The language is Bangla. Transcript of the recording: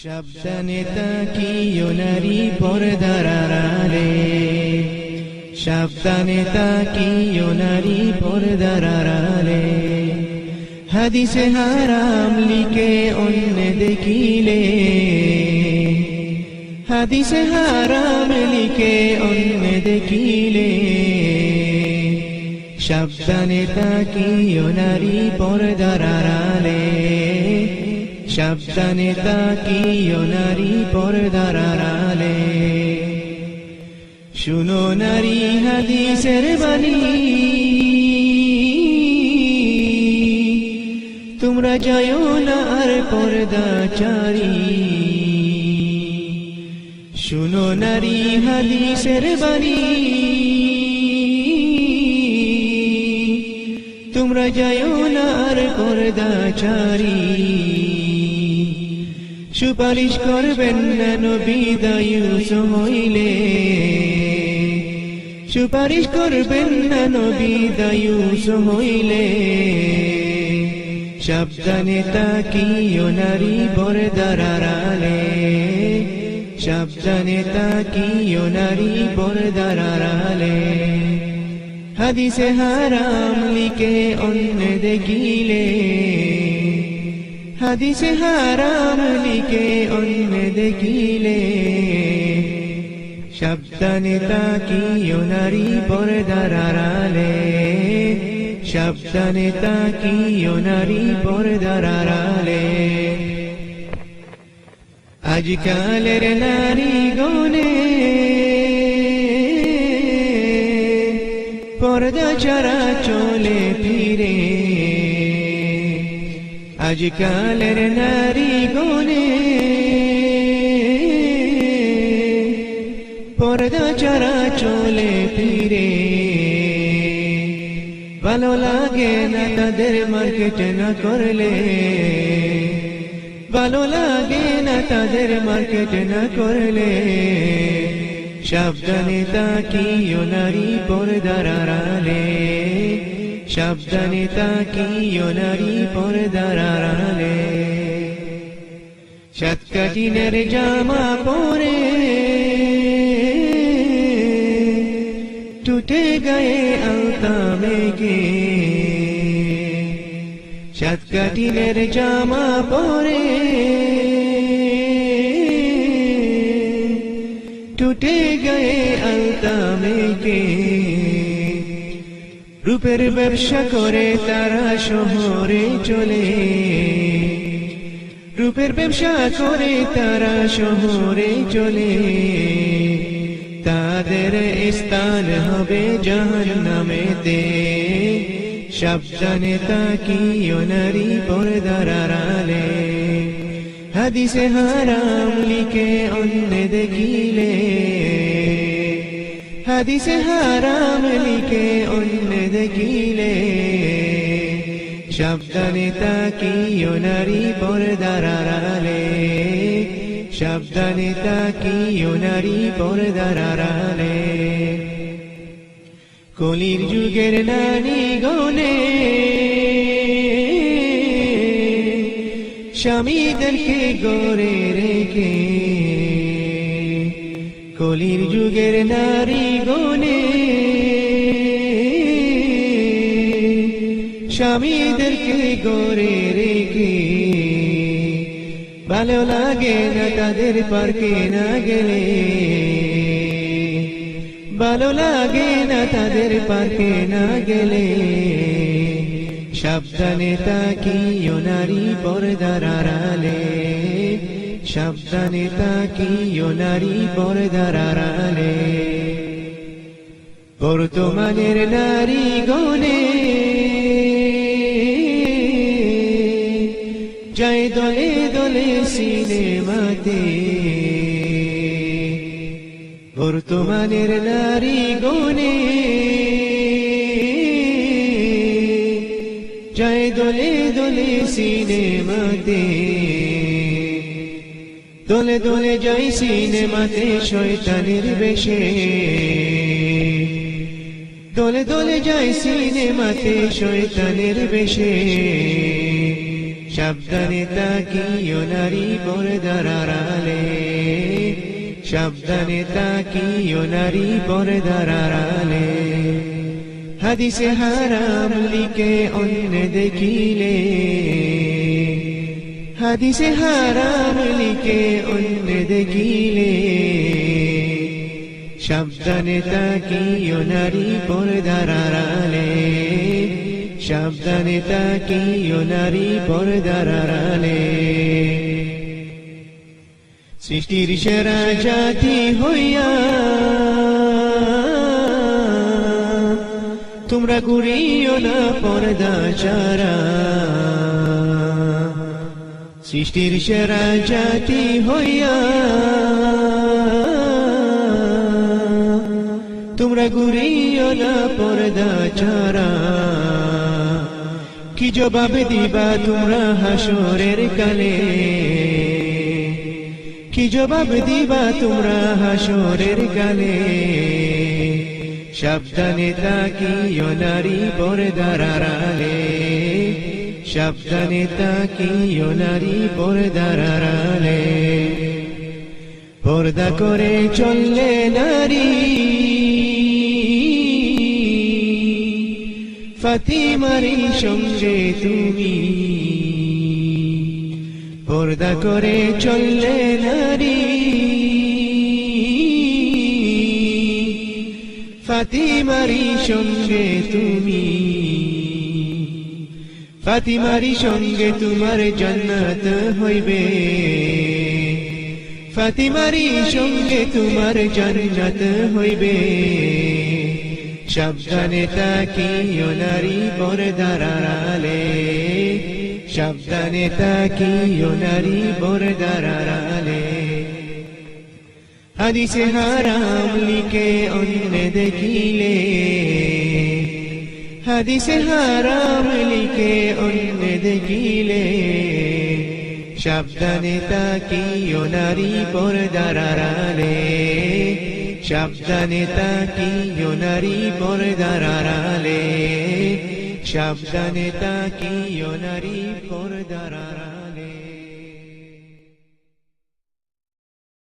সাবধানে তাকিও নারী পর্দার আড়ালে, সাবধানে তাকিও নারী পর্দার আড়ালে। হাদিসে হারাম লিখে অন্য দেখিলে, হাদিসে হারাম লিখে অন্য দেখিলে। সাবধানে তাকিও নারী পর্দার আড়ালে, সাবধানে তাকিও নারী পর্দার আড়ালে। শুনো নারী হাদিসের বাণী, তোমরা যাও না আর পর্দাচারী। শুনো নারী হাদিসের বাণী, তোমরা যাও না আর পর্দাচারী। সুপারিশ করবেন না নবী দায়ুস হইলে, সুপারিশ করবেন না নবী দায়ুস হইলে। সাবধানে তাকিও নারী পর্দার আড়ালে, সাবধানে তাকিও নারী পর্দার আড়ালে। হাদিসে হারাম লিখে অন্য দেখিলে, হাদিসে হারাম লিখে অন্য দেখিলে। সাবধানে তাকিও নারী পর্দার আড়ালে, সাবধানে তাকিও নারী পর্দার আড়ালে। আজকালের নারী গনে পর্দা ছাড়া চলে ফিরে, আজকালের নারী গনে পর্দা ছাড়া চলে ফিরে। ভালো লাগে না তাদের মার্কেট না করলে, ভালো লাগে না তাদের মার্কেট না করলে। সাবধানে তাকিও নারী পর্দার আড়ালে, সাবধানে তাকিও নারী পর্দার আড়ালে। সাতকাঠিনের জামা পরে টুটে গায়ে আলতা মেঘে, সাতকাঠিনের জামা পরে টুটে গায়ে আলতা মেঘে। রূপের ব্যবসা করে তারা শহরে চলে, রূপের ব্যবসা করে তারা শহরে চলে। তাদের স্থান হবে জাহান্নামেতে। সাবধানে তাকিও নারী পর্দার আড়ালে, হাদিসে হারাম লিখে অন্য দেখিলে, হাদিসে হারাম লিখে অন্য দেখিলে। সাবধানে তাকিও নারী পর্দার আড়ালে, সাবধানে তাকিও নারী পর্দার আড়ালে। কলির যুগের নারী গনে স্বামীদেরকে গড়ে রেখে, কলির যুগের নারী গনে স্বামীদেরকে গড়ে রেখে। ভালো লাগে না তাদের পার্কে না গেলে, ভালো লাগে না তাদের পার্কে না গেলে। সাবধানে তাকিও নারী পর্দার আড়ালে, সাবধানে তাকিও নারী পর্দার আড়ালে। বর্তমানের নারী গনে যায় দলে দলে সিনেমাতে, বর্তমানের নারী গনে যায় দলে দলে সিনেমাতে। দলে দলে যাই সিনেমাতে শয়তানের বেশে, দলে দলে যাই সিনেমাতে শয়তানের বেশে। সাবধানে তাকিও নারী পর্দার আড়ালে সাবধানে তাকিও নারী পর্দার আড়ালে হাদিসে হারাম লিখে অন্য দেখিলে হাদিসে হারাম লিখে অন্য দেখিলে সাবধানে তাকিও নারী পর্দার আড়ালে সাবধানে তাকিও নারী পর্দার আড়ালে সৃষ্টির সেরা জাতি হইয়া তোমরা ঘুরিও না পর্দা ছাড়া সৃষ্টির সেরা জাতি হইয়া তোমরা ঘুরিও না পর্দা ছাড়া কি জবাব দিবা তোমরা হাসরের কালে কি জবাব দিবা তোমরা হাসরের কালে সাবধানে তাকিও নারী পর্দার আড়ালে সাবধানে তাকিও নারী পর্দার আড়ালে পর্দা করে চললে নারী ফাতিমারই সঙ্গে তুমি পর্দা করে চললে নারী ফাতিমারই সঙ্গে তুমি ফাতিমারই সঙ্গে তোমার জান্নাত হইবে ফাতিমারই সঙ্গে তোমার জান্নাত হইবে সাবধানে তাকিও নারী পর্দার আড়ালে সাবধানে তাকিও নারী পর্দার আড়ালে হাদিসে হারাম লিখে অন্য দেখিলে হাদিসে হারাম লিখে অন্য দেখিলে সাবধানে তাকিও নারী পর্দার আড়ালে সাবধানে তাকিও নারী পর্দার আড়ালে সাবধানে তাকিও নারী পর্দার আড়ালে